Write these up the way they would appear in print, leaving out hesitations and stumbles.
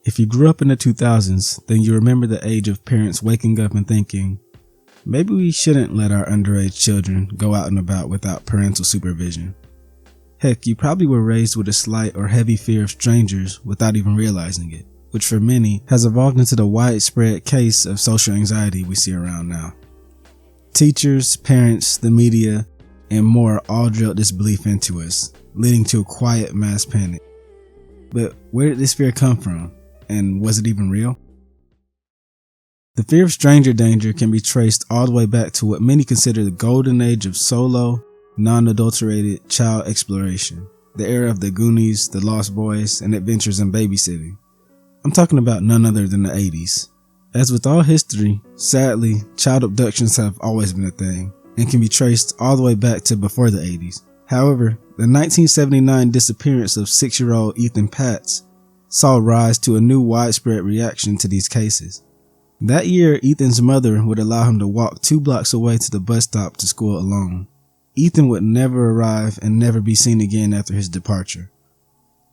If you grew up in the 2000s, then you remember the age of parents waking up and thinking, maybe we shouldn't let our underage children go out and about without parental supervision. Heck, you probably were raised with a slight or heavy fear of strangers without even realizing it, which for many has evolved into the widespread case of social anxiety we see around now. Teachers, parents, the media, and more all drilled this belief into us, leading to a quiet mass panic. But where did this fear come from? And was it even real? The fear of stranger danger can be traced all the way back to what many consider the golden age of solo, non-adulterated child exploration, the era of the Goonies, the Lost Boys, and Adventures in Babysitting. I'm talking about none other than the 80s. As with all history, sadly, child abductions have always been a thing and can be traced all the way back to before the 80s. However, the 1979 disappearance of 6-year-old Ethan Patz saw rise to a new widespread reaction to these cases. That year, Ethan's mother would allow him to walk 2 blocks away to the bus stop to school alone. Ethan would never arrive and never be seen again after his departure.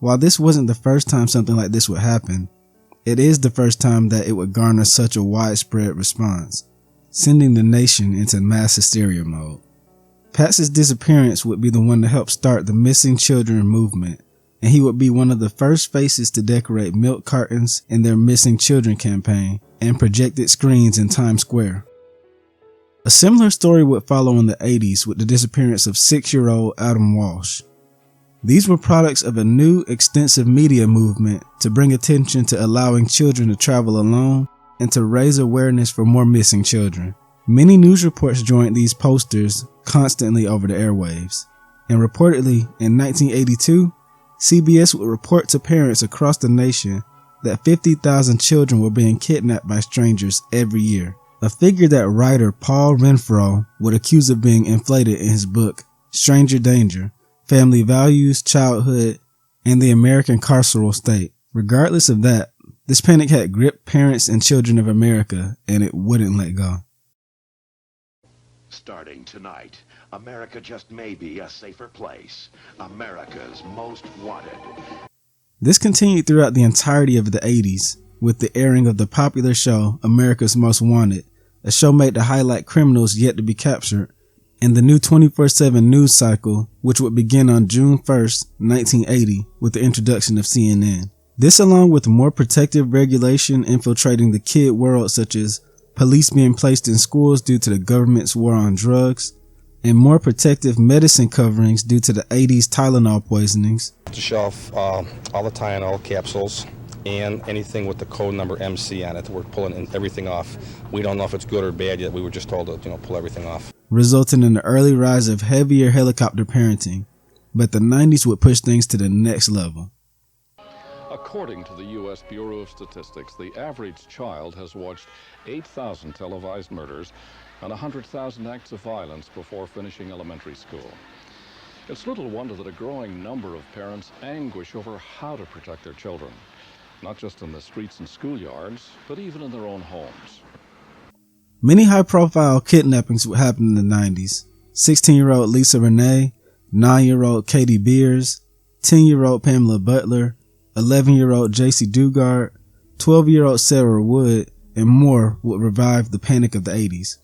While this wasn't the first time something like this would happen, it is the first time that it would garner such a widespread response, sending the nation into mass hysteria mode. Patz's disappearance would be the one to help start the missing children movement, and he would be one of the first faces to decorate milk cartons in their Missing Children campaign and projected screens in Times Square. A similar story would follow in the 80s with the disappearance of 6-year-old Adam Walsh. These were products of a new extensive media movement to bring attention to allowing children to travel alone and to raise awareness for more missing children. Many news reports joined these posters constantly over the airwaves, and reportedly in 1982, CBS would report to parents across the nation that 50,000 children were being kidnapped by strangers every year, a figure that writer Paul Renfro would accuse of being inflated in his book, Stranger Danger: Family Values, Childhood, and the American Carceral State. Regardless of that, this panic had gripped parents and children of America, and it wouldn't let go. Starting tonight, America just may be a safer place. America's Most Wanted. This continued throughout the entirety of the 80s, with the airing of the popular show America's Most Wanted, a show made to highlight criminals yet to be captured, and the new 24/7 news cycle, which would begin on June 1st, 1980, with the introduction of CNN. This, along with more protective regulation infiltrating the kid world, such as police being placed in schools due to the government's war on drugs, and more protective medicine coverings due to the 80s Tylenol poisonings. To shelf all the Tylenol capsules and anything with the code number MC on it. We're pulling everything off. We don't know if it's good or bad yet. We were just told to, pull everything off. Resulting in the early rise of heavier helicopter parenting, but the 90s would push things to the next level. According to the U.S. Bureau of Statistics, the average child has watched 8,000 televised murders and 100,000 acts of violence before finishing elementary school. It's little wonder that a growing number of parents anguish over how to protect their children, not just in the streets and schoolyards, but even in their own homes. Many high-profile kidnappings would happen in the 90s. 16-year-old Lisa Renee, 9-year-old Katie Beers, 10-year-old Pamela Butler, 11-year-old JC Dugard, 12-year-old Sarah Wood, and more would revive the panic of the 80s.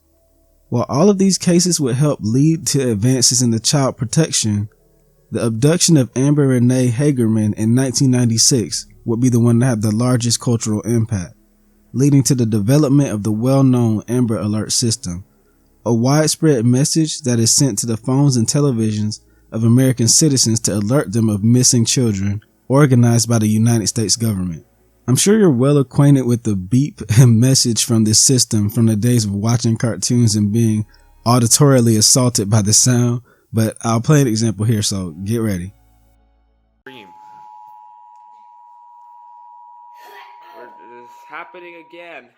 While all of these cases would help lead to advances in the child protection, the abduction of Amber Renee Hagerman in 1996 would be the one to have the largest cultural impact, leading to the development of the well-known Amber Alert system, a widespread message that is sent to the phones and televisions of American citizens to alert them of missing children, organized by the United States government. I'm sure you're well acquainted with the beep and message from this system from the days of watching cartoons and being auditorily assaulted by the sound, but I'll play an example here, so get ready. It's happening again.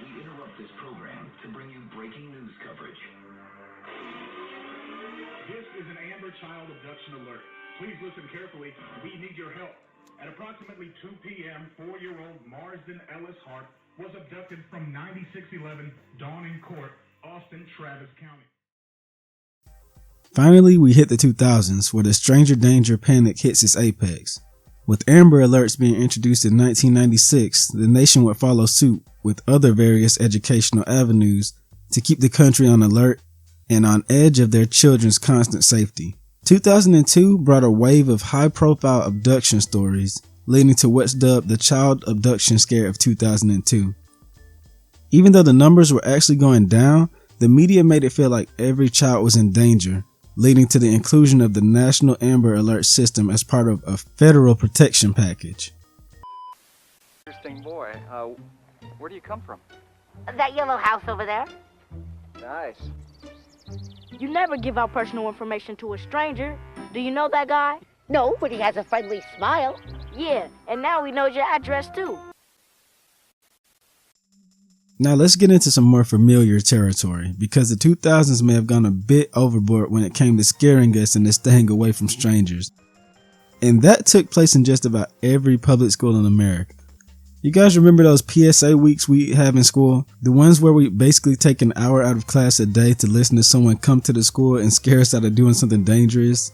We interrupt this program to bring you breaking news coverage. This is an Amber child abduction alert. Please listen carefully. We need your help. At approximately 2 p.m., 4-year-old Marsden Ellis Hart was abducted from 9611 Dawning Court, Austin, Travis County. Finally, we hit the 2000s, where the stranger danger panic hits its apex. With Amber Alerts being introduced in 1996, the nation would follow suit with other various educational avenues to keep the country on alert and on edge of their children's constant safety. 2002 brought a wave of high-profile abduction stories, leading to what's dubbed the child abduction scare of 2002. Even though the numbers were actually going down, the media made it feel like every child was in danger, leading to the inclusion of the National Amber Alert system as part of a federal protection package. Interesting boy. Where do you come from? That yellow house over there. Nice. You never give out personal information to a stranger. Do you know that guy? No, but he has a friendly smile. Yeah, and now he knows your address too. Now let's get into some more familiar territory, because the 2000s may have gone a bit overboard when it came to scaring us and staying away from strangers. And that took place in just about every public school in America. You guys remember those PSA weeks we have in school? The ones where we basically take an hour out of class a day to listen to someone come to the school and scare us out of doing something dangerous?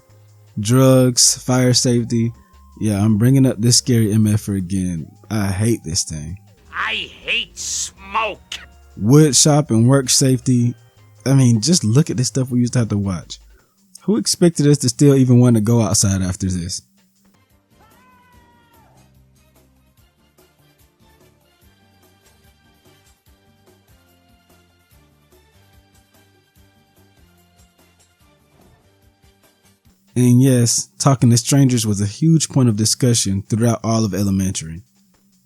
Drugs, fire safety. Yeah, I'm bringing up this scary MF again. I hate this thing. I hate smoke. Wood shop and work safety. I mean, just look at the stuff we used to have to watch. Who expected us to still even want to go outside after this? And yes, talking to strangers was a huge point of discussion throughout all of elementary.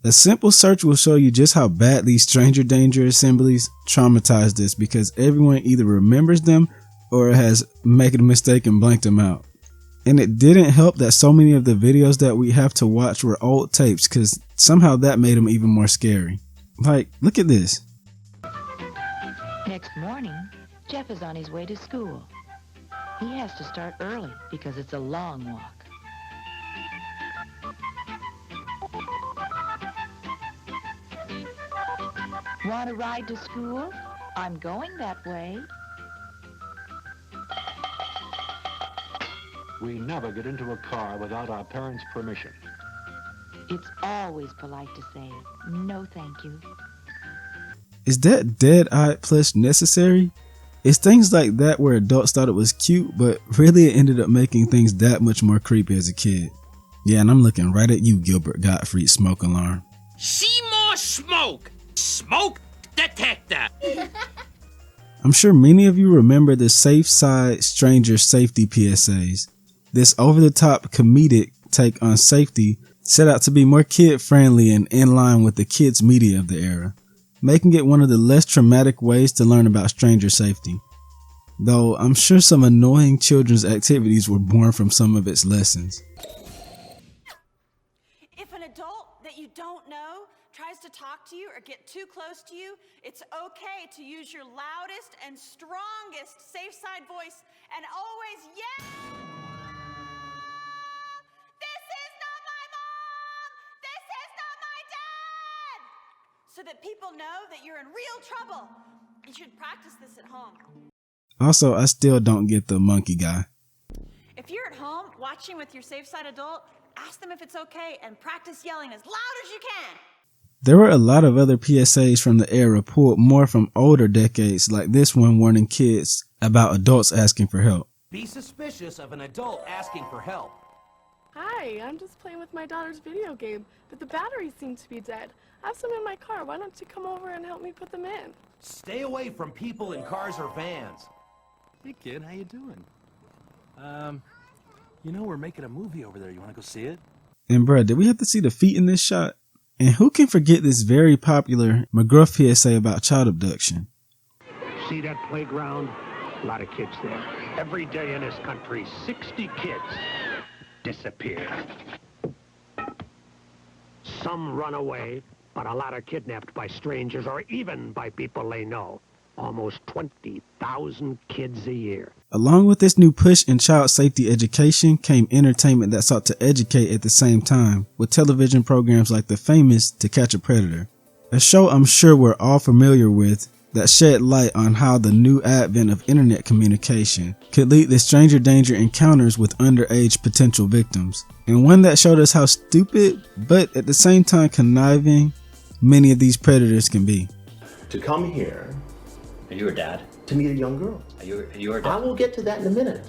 A simple search will show you just how badly stranger danger assemblies traumatized us, because everyone either remembers them or has made a mistake and blanked them out. And it didn't help that so many of the videos that we have to watch were old tapes, because somehow that made them even more scary. Like, look at this. Next morning, Jeff is on his way to school. He has to start early because it's a long walk. Want a ride to school? I'm going that way. We never get into a car without our parents' permission. It's always polite to say, no thank you. Is that dead-eyed plush necessary? It's things like that where adults thought it was cute, but really it ended up making things that much more creepy as a kid. Yeah, and I'm looking right at you, Gilbert Gottfried Smoke Alarm. See more smoke. Smoke detector. I'm sure many of you remember the Safe Side Stranger Safety PSAs. This over-the-top comedic take on safety set out to be more kid-friendly and in line with the kids' media of the era, making it one of the less traumatic ways to learn about stranger safety. Though I'm sure some annoying children's activities were born from some of its lessons. If an adult that you don't know tries to talk to you or get too close to you, it's okay to use your loudest and strongest safe side voice and always yell! This is not my mom! This is not my dad! So that people know that you're in real trouble. You should practice this at home. Also, I still don't get the monkey guy. If you're at home watching with your safe side adult, ask them if it's okay and practice yelling as loud as you can. There were a lot of other PSAs from the era pulled more from older decades, like this one warning kids about adults asking for help. Be suspicious of an adult asking for help. Hi, I'm just playing with my daughter's video game, but the batteries seem to be dead. I have some in my car. Why don't you come over and help me put them in? Stay away from people in cars or vans. Hey kid, how you doing? You know we're making a movie over there. You want to go see it? And bruh, did we have to see the feet in this shot? And who can forget this very popular McGruff PSA about child abduction? See that playground? A lot of kids there. Every day in this country, 60 kids disappear. Some run away, but a lot are kidnapped by strangers or even by people they know. Almost 20,000 kids a year. Along with this new push in child safety education came entertainment that sought to educate at the same time, with television programs like the famous To Catch a Predator, a show I'm sure we're all familiar with that shed light on how the new advent of internet communication could lead to stranger danger encounters with underage potential victims, and one that showed us how stupid, but at the same time conniving, many of these predators can be. To come here. Are you her dad? To meet a young girl. Are you her dad? I will get to that in a minute.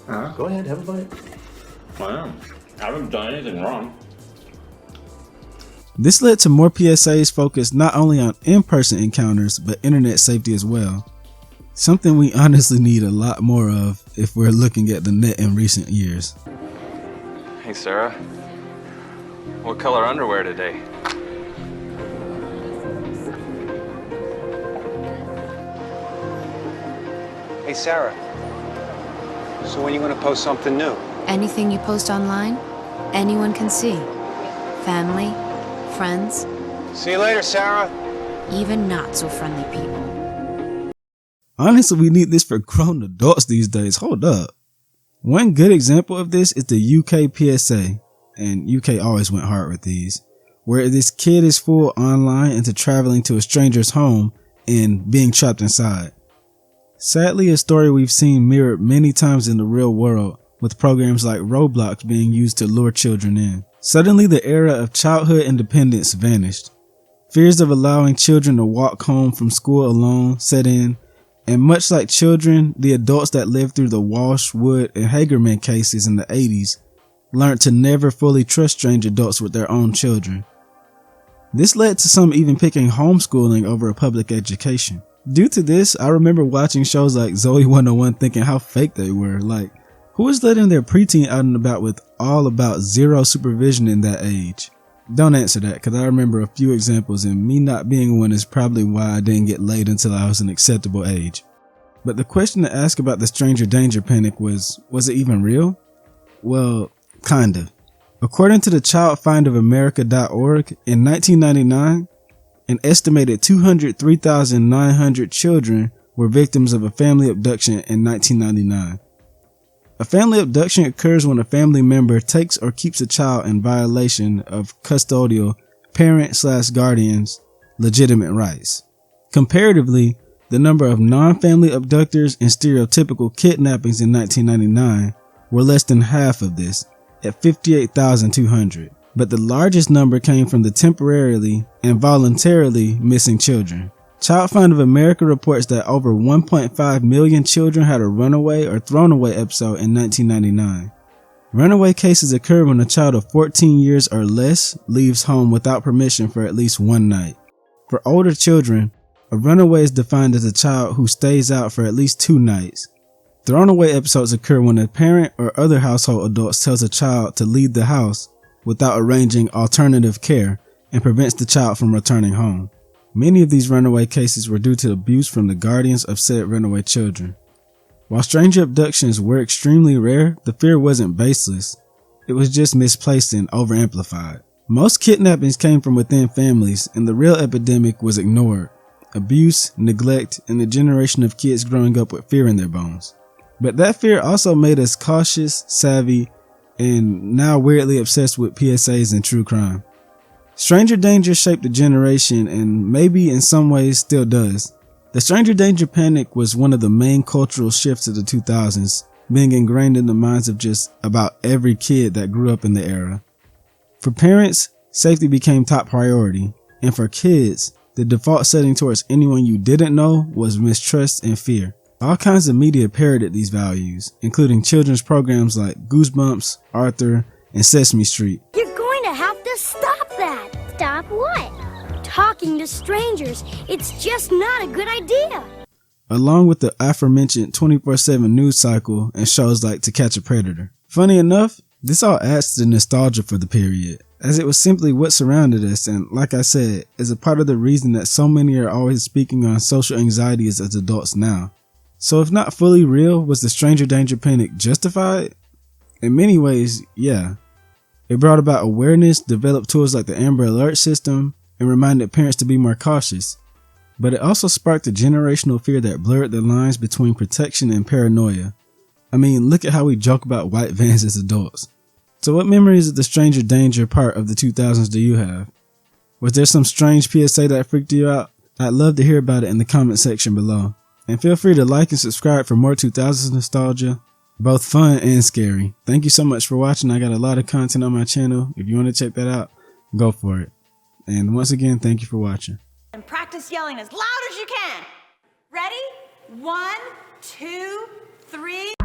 Go ahead, have a bite. I haven't done anything wrong. This led to more PSAs focused not only on in-person encounters, but internet safety as well. Something we honestly need a lot more of if we're looking at the net in recent years. Hey Sarah, what color underwear today? Hey Sarah, so when are you going to post something new? Anything you post online, anyone can see. Family, friends. See you later, Sarah. Even not so friendly people. Honestly, we need this for grown adults these days. Hold up. One good example of this is the UK PSA, and UK always went hard with these, where this kid is fooled online into traveling to a stranger's home and being trapped inside. Sadly, a story we've seen mirrored many times in the real world, with programs like Roblox being used to lure children in. Suddenly, the era of childhood independence vanished. Fears of allowing children to walk home from school alone set in, and much like children, the adults that lived through the Walsh, Wood, and Hagerman cases in the 80s learned to never fully trust strange adults with their own children. This led to some even picking homeschooling over a public education. Due to this, I remember watching shows like Zoe 101 thinking how fake they were. Like, who is letting their preteen out and about with all about zero supervision in that age? Don't answer that, because I remember a few examples, and me not being one is probably why I didn't get laid until I was an acceptable age. But the question to ask about the stranger danger panic was it even real? Well, kind of. According to the childfindofamerica.org, in 1999, an estimated 203,900 children were victims of a family abduction in 1999. A family abduction occurs when a family member takes or keeps a child in violation of custodial parent/guardian's legitimate rights. Comparatively, the number of non-family abductors and stereotypical kidnappings in 1999 were less than half of this, at 58,200. But the largest number came from the temporarily and voluntarily missing children. Child Find of America reports that over 1.5 million children had a runaway or thrown away episode in 1999. Runaway cases occur when a child of 14 years or less leaves home without permission for at least one night. For older children, a runaway is defined as a child who stays out for at least 2 nights. Thrown away episodes occur when a parent or other household adults tells a child to leave the house without arranging alternative care and prevents the child from returning home. Many of these runaway cases were due to abuse from the guardians of said runaway children. While stranger abductions were extremely rare, the fear wasn't baseless. It was just misplaced and overamplified. Most kidnappings came from within families, and the real epidemic was ignored. Abuse, neglect, and a generation of kids growing up with fear in their bones. But that fear also made us cautious, savvy, and now weirdly obsessed with PSAs and true crime. Stranger danger shaped a generation, and maybe in some ways still does. The stranger danger panic was one of the main cultural shifts of the 2000s, being ingrained in the minds of just about every kid that grew up in the era. For parents, safety became top priority, and for kids, the default setting towards anyone you didn't know was mistrust and fear. All kinds of media parroted these values, including children's programs like Goosebumps, Arthur, and Sesame Street. You're going to have to stop that! Stop what? Talking to strangers. It's just not a good idea. Along with the aforementioned 24/7 news cycle and shows like To Catch a Predator. Funny enough, this all adds to the nostalgia for the period, as it was simply what surrounded us, and like I said, is a part of the reason that so many are always speaking on social anxieties as adults now. So if not fully real, was the stranger danger panic justified? In many ways, yeah. It brought about awareness, developed tools like the Amber Alert system, and reminded parents to be more cautious. But it also sparked a generational fear that blurred the lines between protection and paranoia. I mean, look at how we joke about white vans as adults. So what memories of the stranger danger part of the 2000s do you have? Was there some strange PSA that freaked you out? I'd love to hear about it in the comment section below. And feel free to like and subscribe for more 2000s nostalgia, both fun and scary. Thank you so much for watching. I got a lot of content on my channel. If you want to check that out, go for it. And once again, thank you for watching. And practice yelling as loud as you can. Ready? 1, 2, 3.